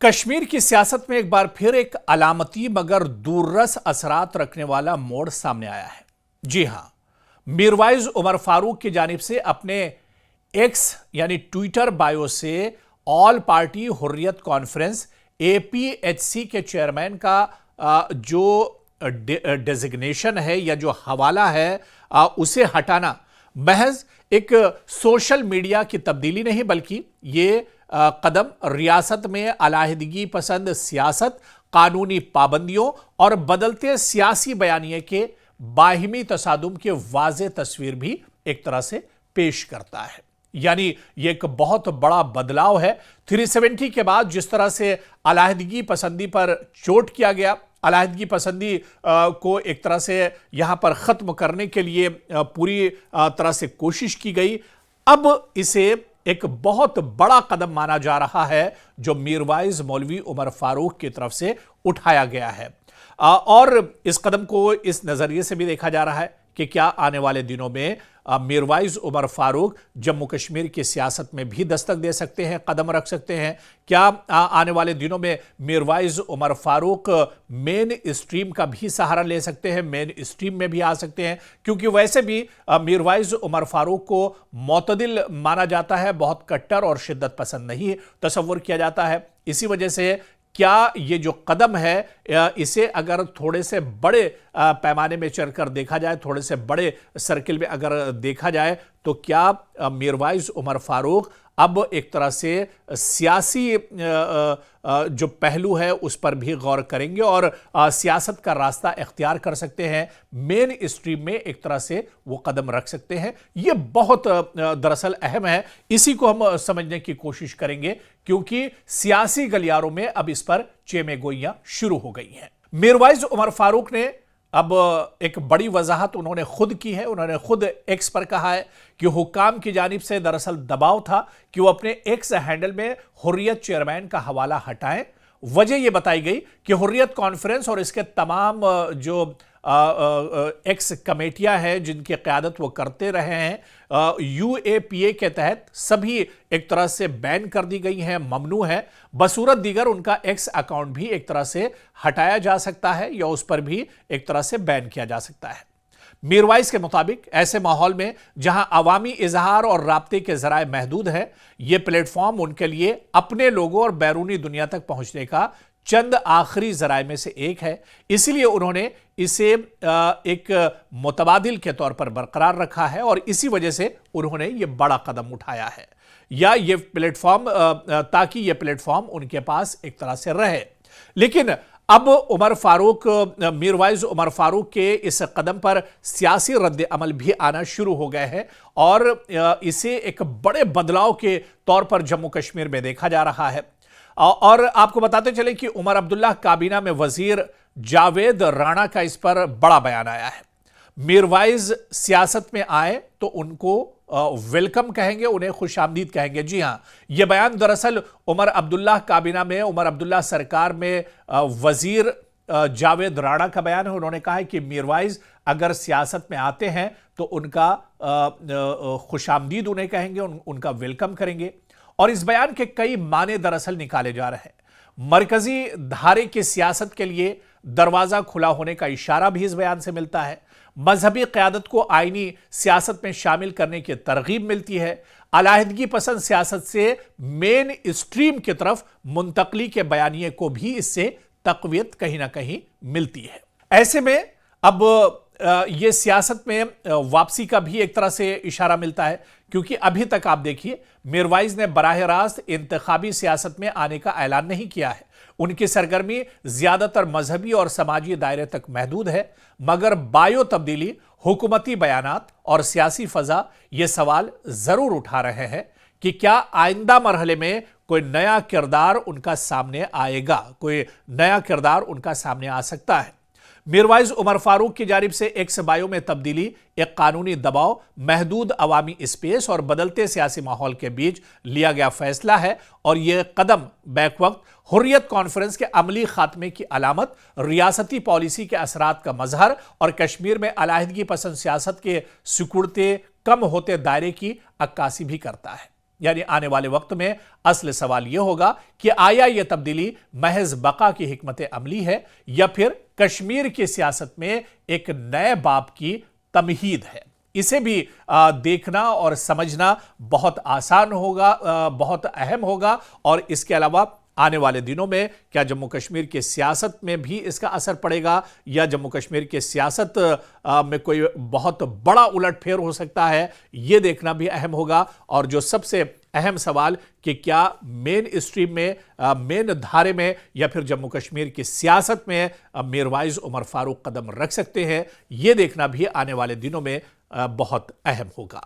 کشمیر کی سیاست میں ایک بار پھر ایک علامتی مگر دوررس اثرات رکھنے والا موڑ سامنے آیا ہے۔ جی ہاں، میروائز عمر فاروق کی جانب سے اپنے ایکس یعنی ٹویٹر بائیو سے آل پارٹی حریت کانفرنس APHC کے چیئرمین کا جو ڈیزگنیشن ہے یا جو حوالہ ہے اسے ہٹانا محض ایک سوشل میڈیا کی تبدیلی نہیں، بلکہ یہ قدم ریاست میں علیحدگی پسند سیاست، قانونی پابندیوں اور بدلتے سیاسی بیانیے کے باہمی تصادم کی واضح تصویر بھی ایک طرح سے پیش کرتا ہے۔ یعنی یہ ایک بہت بڑا بدلاؤ ہے۔ 370 کے بعد جس طرح سے علیحدگی پسندی پر چوٹ کیا گیا، علیحدگی پسندی کو ایک طرح سے یہاں پر ختم کرنے کے لیے پوری طرح سے کوشش کی گئی، اب اسے ایک بہت بڑا قدم مانا جا رہا ہے جو میروائز مولوی عمر فاروق کی طرف سے اٹھایا گیا ہے، اور اس قدم کو اس نظریے سے بھی دیکھا جا رہا ہے کہ کیا آنے والے دنوں میں میروائز عمر فاروق جموں کشمیر کی سیاست میں بھی دستک دے سکتے ہیں، قدم رکھ سکتے ہیں؟ کیا آنے والے دنوں میں میروائز عمر فاروق مین اسٹریم کا بھی سہارا لے سکتے ہیں، مین اسٹریم میں بھی آ سکتے ہیں؟ کیونکہ ویسے بھی میروائز عمر فاروق کو معتدل مانا جاتا ہے، بہت کٹر اور شدت پسند نہیں تصور کیا جاتا ہے۔ اسی وجہ سے کیا یہ جو قدم ہے اسے اگر تھوڑے سے بڑے پیمانے میں چل کر دیکھا جائے، تھوڑے سے بڑے سرکل میں اگر دیکھا جائے، تو کیا میروائز عمر فاروق اب ایک طرح سے سیاسی جو پہلو ہے اس پر بھی غور کریں گے اور سیاست کا راستہ اختیار کر سکتے ہیں، مین اسٹریم میں ایک طرح سے وہ قدم رکھ سکتے ہیں؟ یہ بہت دراصل اہم ہے، اسی کو ہم سمجھنے کی کوشش کریں گے کیونکہ سیاسی گلیاروں میں اب اس پر چیمے گوئیاں شروع ہو گئی ہیں۔ میروائز عمر فاروق نے اب ایک بڑی وضاحت انہوں نے خود کی ہے، انہوں نے خود ایکس پر کہا ہے کہ حکام کی جانب سے دراصل دباؤ تھا کہ وہ اپنے ایکس ہینڈل میں حریت چیئرمین کا حوالہ ہٹائیں۔ وجہ یہ بتائی گئی کہ حریت کانفرنس اور اس کے تمام جو ایکس کمیٹیاں ہیں جن کی قیادت وہ کرتے رہے ہیں، UAPA کے تحت سبھی ایک طرح سے بین کر دی گئی ہیں، ممنوع ہے۔ بصورت دیگر ان کا ایکس اکاؤنٹ بھی ایک طرح سے ہٹایا جا سکتا ہے یا اس پر بھی ایک طرح سے بین کیا جا سکتا ہے۔ میروائز کے مطابق ایسے ماحول میں جہاں عوامی اظہار اور رابطے کے ذرائع محدود ہیں، یہ پلیٹ فارم ان کے لیے اپنے لوگوں اور بیرونی دنیا تک پہنچنے کا چند آخری ذرائع میں سے ایک ہے، اسی لیے انہوں نے اسے ایک متبادل کے طور پر برقرار رکھا ہے اور اسی وجہ سے انہوں نے یہ بڑا قدم اٹھایا ہے، یا یہ پلیٹ فارم تاکہ یہ پلیٹ فارم ان کے پاس ایک طرح سے رہے۔ لیکن اب میروائز عمر فاروق کے اس قدم پر سیاسی رد عمل بھی آنا شروع ہو گئے ہیں اور اسے ایک بڑے بدلاؤ کے طور پر جموں کشمیر میں دیکھا جا رہا ہے۔ اور آپ کو بتاتے چلیں کہ عمر عبداللہ کابینہ میں وزیر جاوید رانا کا اس پر بڑا بیان آیا ہے۔ میروائز سیاست میں آئے تو ان کو ویلکم کہیں گے، انہیں خوش آمدید کہیں گے۔ جی ہاں، یہ بیان دراصل عمر عبداللہ کابینہ میں، عمر عبداللہ سرکار میں وزیر جاوید رانا کا بیان ہے۔ انہوں نے کہا ہے کہ میروائز اگر سیاست میں آتے ہیں تو ان کا خوش آمدید انہیں کہیں گے، ان کا ویلکم کریں گے، اور اس بیان کے کئی معنی دراصل نکالے جا رہے ہیں۔ مرکزی دھارے کی سیاست کے لیے دروازہ کھلا ہونے کا اشارہ بھی اس بیان سے ملتا ہے۔ مذہبی قیادت کو آئینی سیاست میں شامل کرنے کی ترغیب ملتی ہے۔ علیحدگی پسند سیاست سے مین اسٹریم کی طرف منتقلی کے بیانیے کو بھی اس سے تقویت کہیں نہ کہیں ملتی ہے۔ ایسے میں اب یہ سیاست میں واپسی کا بھی ایک طرح سے اشارہ ملتا ہے، کیونکہ ابھی تک آپ دیکھیے میروائز نے براہ راست انتخابی سیاست میں آنے کا اعلان نہیں کیا ہے۔ ان کی سرگرمی زیادہ تر مذہبی اور سماجی دائرے تک محدود ہے، مگر بائیو تبدیلی، حکومتی بیانات اور سیاسی فضا یہ سوال ضرور اٹھا رہے ہیں کہ کیا آئندہ مرحلے میں کوئی نیا کردار ان کا سامنے آئے گا، کوئی نیا کردار ان کا سامنے آ سکتا ہے۔ میروائز عمر فاروق کی جانب سے ایکس بائیو میں تبدیلی ایک قانونی دباؤ، محدود عوامی اسپیس اور بدلتے سیاسی ماحول کے بیچ لیا گیا فیصلہ ہے، اور یہ قدم بیک وقت حریت کانفرنس کے عملی خاتمے کی علامت، ریاستی پالیسی کے اثرات کا مظہر اور کشمیر میں علیحدگی پسند سیاست کے سکڑتے کم ہوتے دائرے کی عکاسی بھی کرتا ہے۔ یعنی آنے والے وقت میں اصل سوال یہ ہوگا کہ آیا یہ تبدیلی محض بقا کی حکمت عملی ہے یا پھر کشمیر کی سیاست میں ایک نئے باب کی تمہید ہے۔ اسے بھی دیکھنا اور سمجھنا بہت آسان ہوگا، بہت اہم ہوگا، اور اس کے علاوہ آنے والے دنوں میں کیا جموں کشمیر کی سیاست میں بھی اس کا اثر پڑے گا یا جموں کشمیر کی سیاست میں کوئی بہت بڑا الٹ پھیر ہو سکتا ہے، یہ دیکھنا بھی اہم ہوگا۔ اور جو سب سے اہم سوال کہ کیا مین اسٹریم میں، مین دھارے میں یا پھر جموں کشمیر کی سیاست میں میروائز عمر فاروق قدم رکھ سکتے ہیں، یہ دیکھنا بھی آنے والے دنوں میں بہت اہم ہوگا۔